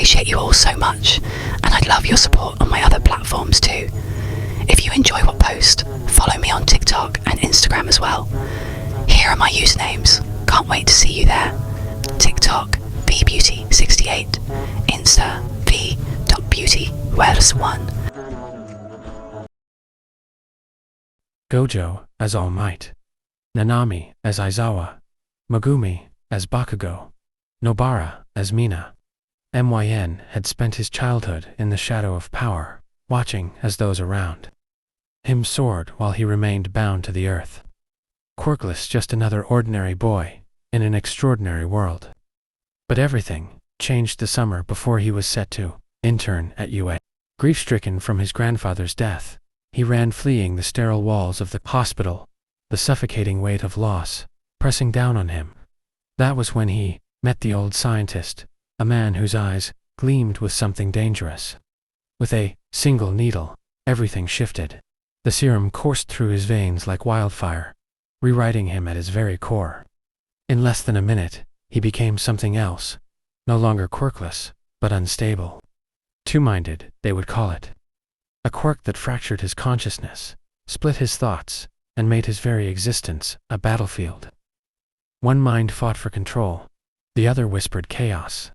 appreciate you all so much, and I'd love your support on my other platforms too. If you enjoy what I post, follow me on TikTok and Instagram as well. Here are my usernames. Can't wait to see you there. TikTok vbeauty68, Insta v.beauty, where's one. Gojo as All Might, Nanami as Aizawa, Megumi as Bakugo, Nobara as Mina. Myn had spent his childhood in the shadow of power, watching as those around him soared while he remained bound to the earth. Quirkless, just another ordinary boy in an extraordinary world. But everything changed the summer before he was set to intern at UA. Grief-stricken from his grandfather's death, he ran fleeing the sterile walls of the hospital, the suffocating weight of loss pressing down on him. That was when he met the old scientist, a man whose eyes gleamed with something dangerous. With a single needle, everything shifted. The serum coursed through his veins like wildfire, rewriting him at his very core. In less than a minute, he became something else, no longer quirkless, but unstable. Two-minded, they would call it. A quirk that fractured his consciousness, split his thoughts, and made his very existence a battlefield. One mind fought for control, the other whispered chaos.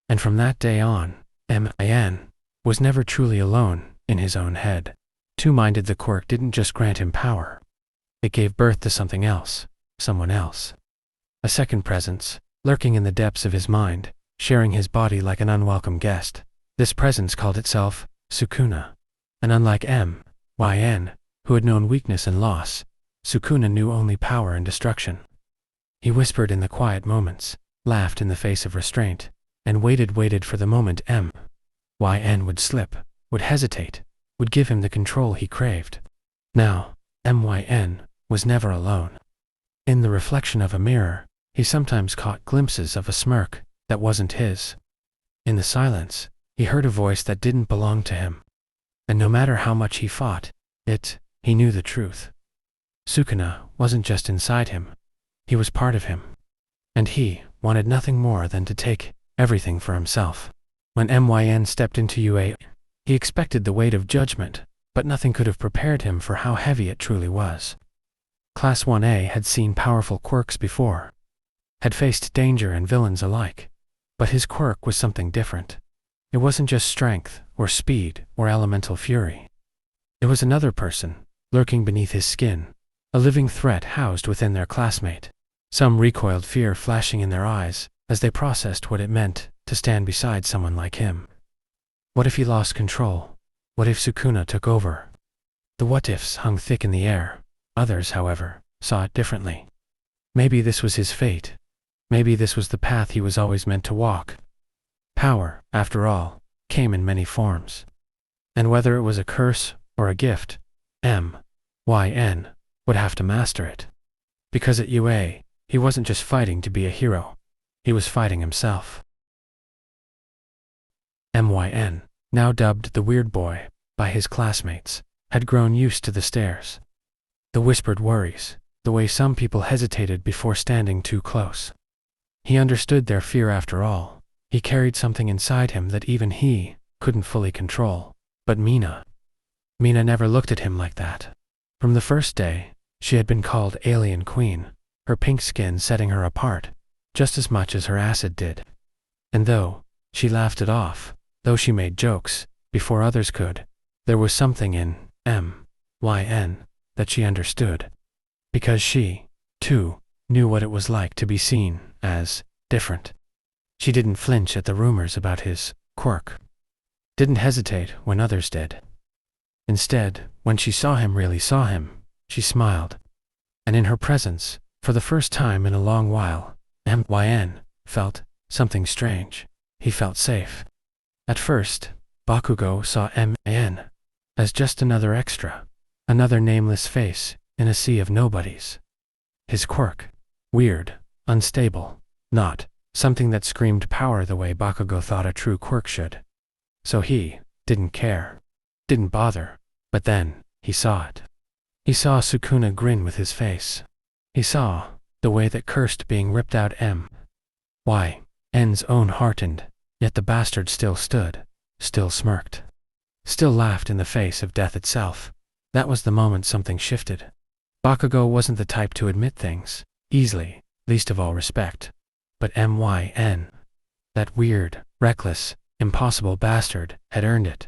And from that day on, Min was never truly alone in his own head. Two-minded, the quirk didn't just grant him power. It gave birth to something else, someone else. A second presence, lurking in the depths of his mind, sharing his body like an unwelcome guest. This presence called itself Sukuna. And unlike Myn, who had known weakness and loss, Sukuna knew only power and destruction. He whispered in the quiet moments, laughed in the face of restraint, and waited for the moment Myn would slip, would hesitate, would give him the control he craved. Now, Myn was never alone. In the reflection of a mirror, he sometimes caught glimpses of a smirk that wasn't his. In the silence, he heard a voice that didn't belong to him. And no matter how much he fought it, he knew the truth. Sukuna wasn't just inside him, he was part of him. And he wanted nothing more than to take everything for himself. When Myn stepped into UA, he expected the weight of judgment, but nothing could have prepared him for how heavy it truly was. Class 1A had seen powerful quirks before, had faced danger and villains alike, but his quirk was something different. It wasn't just strength, or speed, or elemental fury. It was another person, lurking beneath his skin, a living threat housed within their classmate. Some recoiled, fear flashing in their eyes as they processed what it meant to stand beside someone like him. What if he lost control? What if Sukuna took over? The what-ifs hung thick in the air. Others, however, saw it differently. Maybe this was his fate. Maybe this was the path he was always meant to walk. Power, after all, came in many forms. And whether it was a curse or a gift, Myn would have to master it. Because at UA, he wasn't just fighting to be a hero. He was fighting himself. Myn, now dubbed the Weird Boy by his classmates, had grown used to the stares. The whispered worries, the way some people hesitated before standing too close. He understood their fear after all. He carried something inside him that even he couldn't fully control. But Mina never looked at him like that. From the first day, she had been called Alien Queen, her pink skin setting her apart, just as much as her acid did. And though she laughed it off, though she made jokes before others could, there was something in Myn that she understood. Because she, too, knew what it was like to be seen as different. She didn't flinch at the rumors about his quirk. Didn't hesitate when others did. Instead, when she saw him, really saw him, she smiled. And in her presence, for the first time in a long while, Myn felt something strange. He felt safe. At first, Bakugo saw Myn as just another extra, another nameless face in a sea of nobodies. His quirk, weird, unstable, not something that screamed power the way Bakugo thought a true quirk should. So he didn't care, didn't bother, but then he saw it. He saw Sukuna grin with his face. He saw the way that cursed being ripped out Myn's own heart, and Yet the bastard still stood, still smirked, still laughed in the face of death itself. That was the moment something shifted. Bakugo wasn't the type to admit things easily, least of all respect. But Myn, that weird, reckless, impossible bastard, had earned it.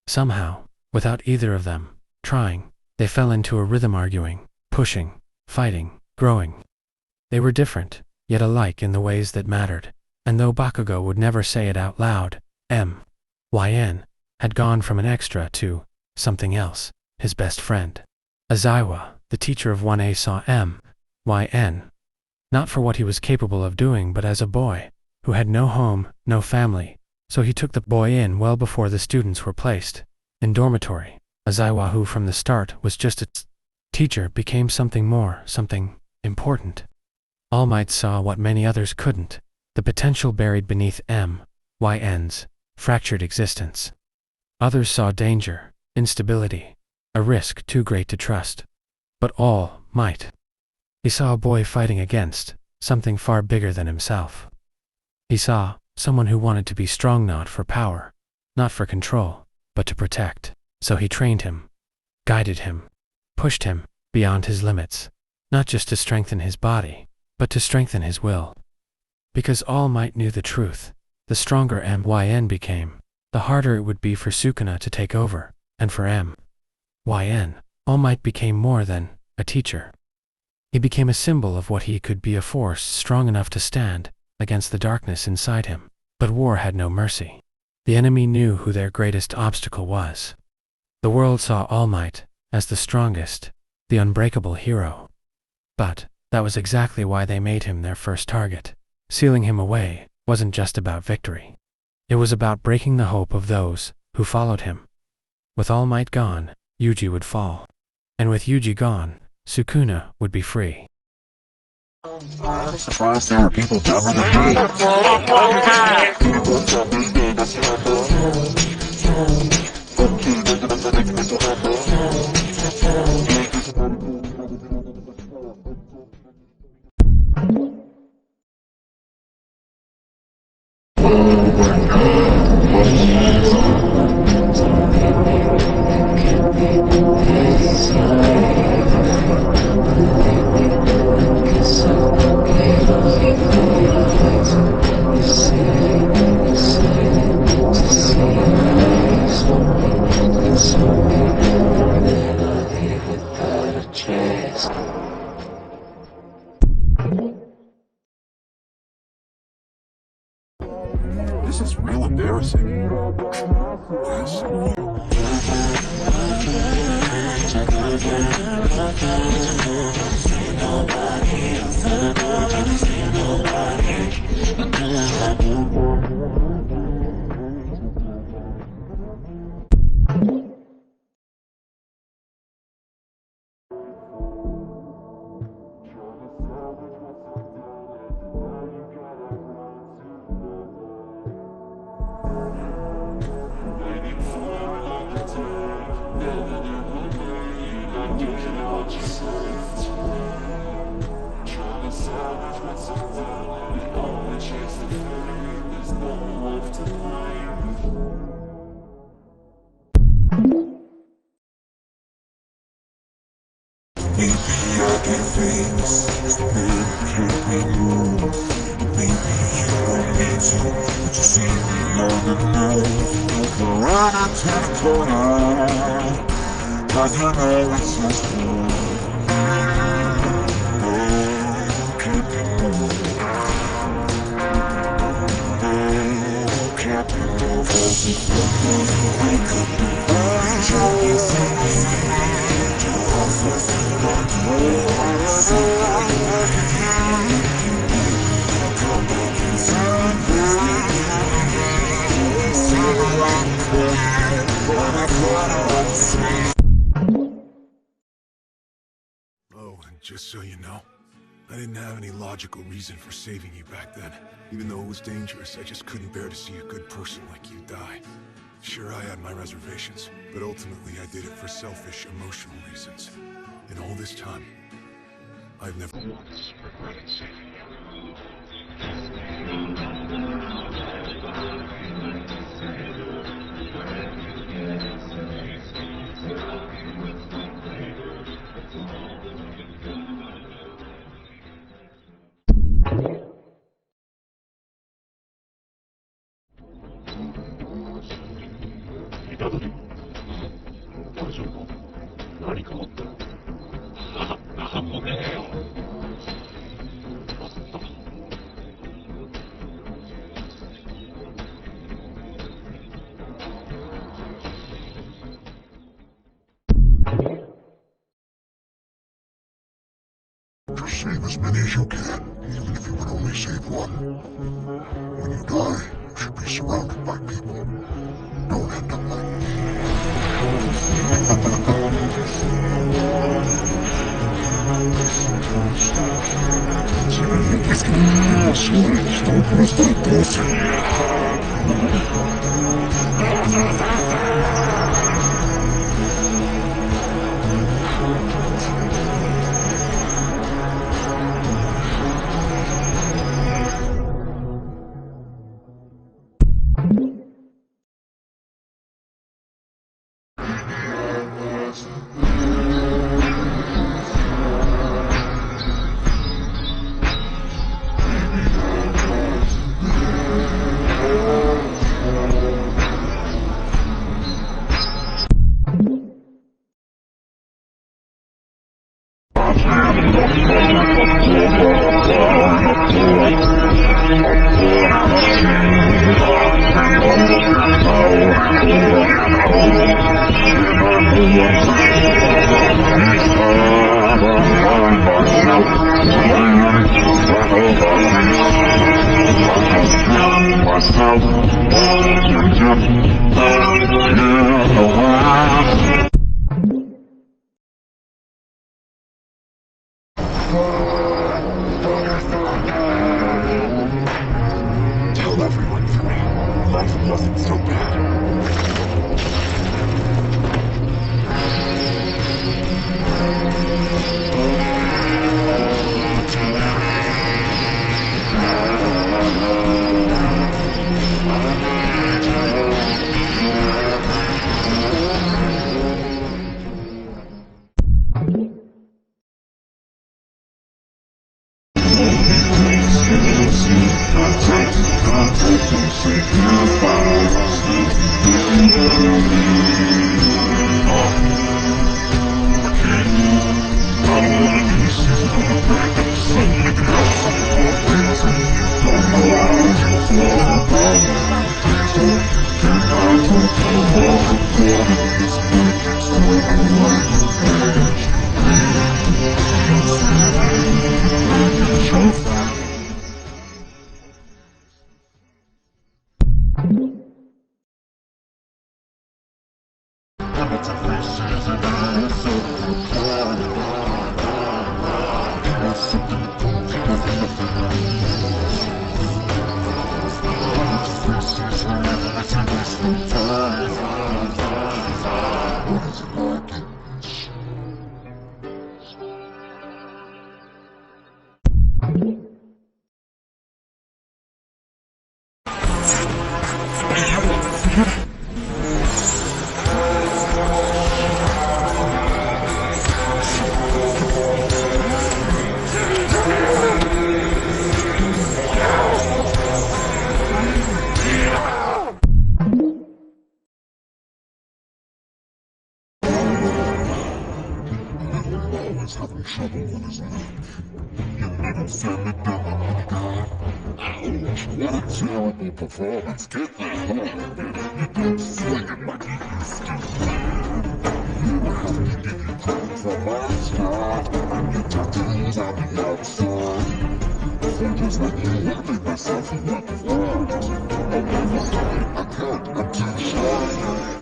Somehow, without either of them trying, they fell into a rhythm, arguing, pushing, fighting, growing. They were different, yet alike in the ways that mattered, and though Bakugo would never say it out loud, Myn had gone from an extra to something else, his best friend. Aizawa, the teacher of 1A, saw Myn not for what he was capable of doing but as a boy who had no home, no family, so he took the boy in well before the students were placed in dormitory. Aizawa, who from the start was just a teacher, became something more, something important. All Might saw what many others couldn't, the potential buried beneath Myn's fractured existence. Others saw danger, instability, a risk too great to trust. But All Might, he saw a boy fighting against something far bigger than himself. He saw someone who wanted to be strong, not for power, not for control, but to protect. So he trained him, guided him, pushed him beyond his limits, not just to strengthen his body, but to strengthen his will. Because All Might knew the truth, the stronger Myn became, the harder it would be for Sukuna to take over, and for Myn, All Might became more than a teacher. He became a symbol of what he could be, a force strong enough to stand against the darkness inside him. But war had no mercy. The enemy knew who their greatest obstacle was. The world saw All Might as the strongest, the unbreakable hero. But that was exactly why they made him their first target. Sealing him away wasn't just about victory. It was about breaking the hope of those who followed him. With All Might gone, Yuji would fall. And with Yuji gone, Sukuna would be free. This is real embarrassing. Yes. Maybe I get famous, maybe can't be moved. Maybe you don't need to, but you see me on the news. Run into the corner, cause you know it's just cool. You can't be moved. You can't be moved. We could be very joyous. Oh, and just so you know, I didn't have any logical reason for saving you back then. Even though it was dangerous, I just couldn't bear to see a good person like you die. Sure, I had my reservations, but ultimately I did it for selfish, emotional reasons. In all this time, I've never once regretted saving you. as many as you can, even if you can only save one. When you die, you should be surrounded by people. Don't end up like Tell everyone for me. Life wasn't so bad. Always having trouble with his life. You never send me down. Ouch, what a terrible performance. Get the hell out of here. You don't swing it like you used to. You were having to give you credit for my start. And your tattoos on the outside. So just like you, I made myself a work of art. I'll never hide, I can't, I'm too shy.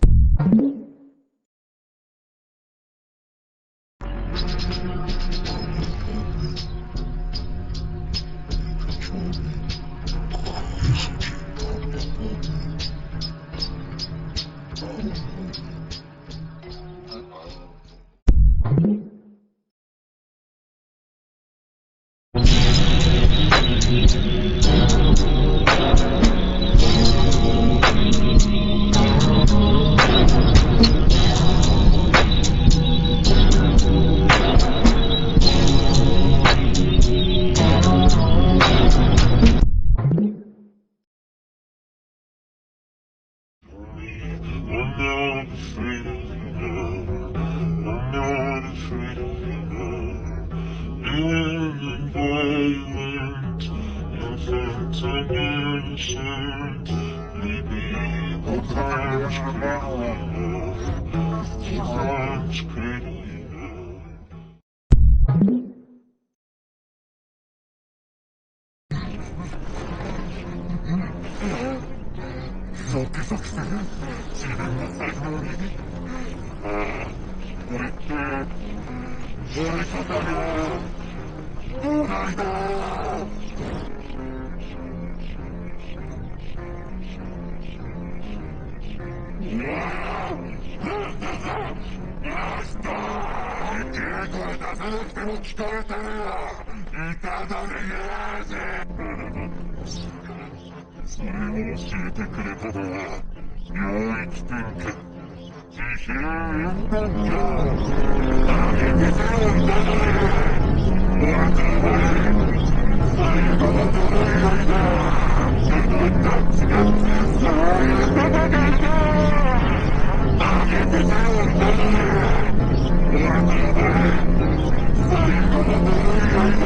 ゾクゾクする自分の才能に。これってやり方がどうないだ。これ出さなくても聞こえたよ。虎杖やぜ。それを教えてくれたのは領域展開自由運動家。投げてたよ虎杖。わからない最後のドライバーだ。そのタッチがそういう戦いだ。投げてたよ虎杖。わからない最後のドライバーだ。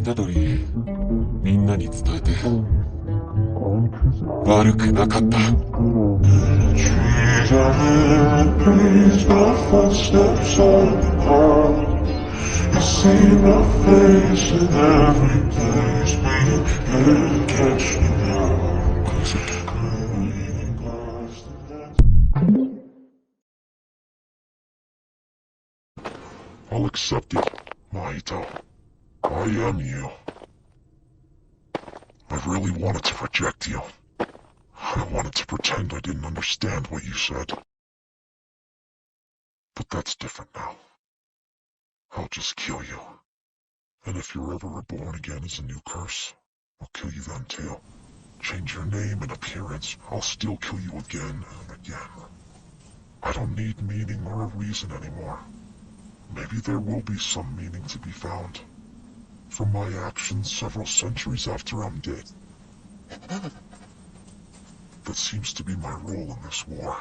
虎杖、みんなに伝えて。悪くなかった。I'll accept it, Mahito. I am you. I really wanted to reject you. I wanted to pretend I didn't understand what you said. But that's different now. I'll just kill you. And if you're ever reborn again as a new curse, I'll kill you then too. Change your name and appearance, I'll still kill you again and again. I don't need meaning or a reason anymore. Maybe there will be some meaning to be found. From my actions several centuries after I'm dead. That seems to be my role in this war.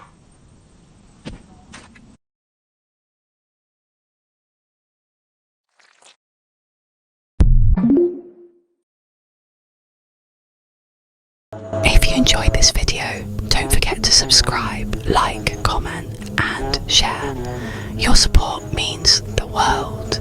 If you enjoyed this video, don't forget to subscribe, like, comment and share. Your support means the world.